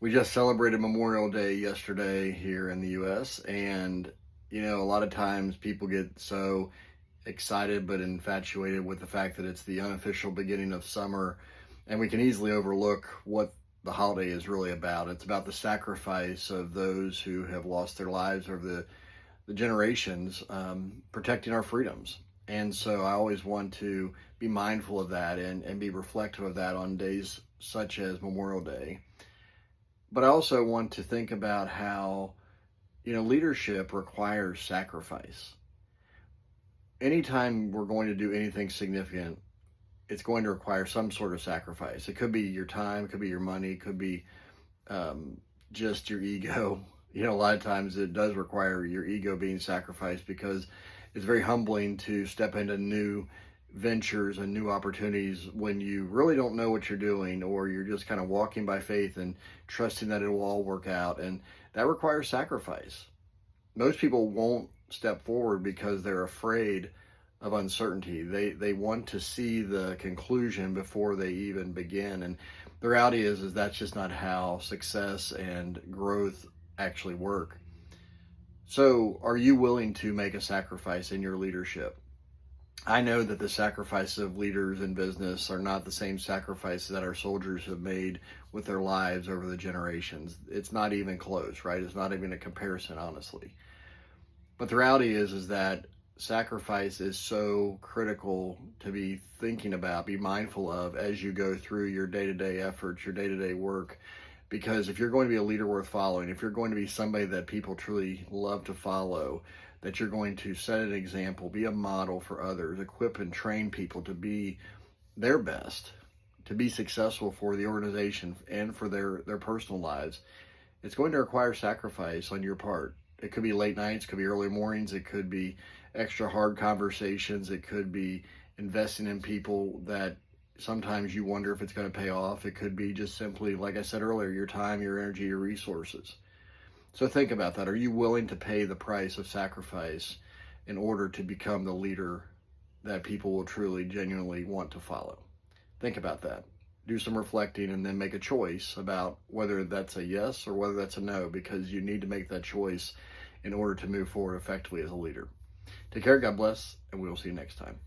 We just celebrated Memorial Day yesterday here in the US. And, a lot of times people get so excited but infatuated with the fact that it's the unofficial beginning of summer. And we can easily overlook what the holiday is really about. It's about the sacrifice of those who have lost their lives over the generations, protecting our freedoms. And so I always want to be mindful of that and be reflective of that on days such as Memorial Day. But I also want to think about how, leadership requires sacrifice. Anytime we're going to do anything significant, it's going to require some sort of sacrifice. It could be your time, it could be your money, it could be just your ego. A lot of times it does require your ego being sacrificed because it's very humbling to step into new ventures and new opportunities when you really don't know what you're doing, or you're just kind of walking by faith and trusting that it will all work out. And that requires sacrifice. Most people won't step forward because they're afraid of uncertainty. They want to see the conclusion before they even begin. And the reality is that's just not how success and growth actually work. So, are you willing to make a sacrifice in your leadership? I know that the sacrifices of leaders in business are not the same sacrifices that our soldiers have made with their lives over the generations. It's not even close, right? It's not even a comparison, honestly. But the reality is that sacrifice is so critical to be thinking about, be mindful of as you go through your day-to-day efforts, your day-to-day work. Because if you're going to be a leader worth following, if you're going to be somebody that people truly love to follow, that you're going to set an example, be a model for others, equip and train people to be their best, to be successful for the organization and for their personal lives, it's going to require sacrifice on your part. It could be late nights, it could be early mornings, it could be extra hard conversations, it could be investing in people that sometimes you wonder if it's going to pay off. It could be just simply, like I said earlier, your time, your energy, your resources. So think about that. Are you willing to pay the price of sacrifice in order to become the leader that people will truly, genuinely want to follow? Think about that. Do some reflecting and then make a choice about whether that's a yes or whether that's a no, because you need to make that choice in order to move forward effectively as a leader. Take care, God bless, and we will see you next time.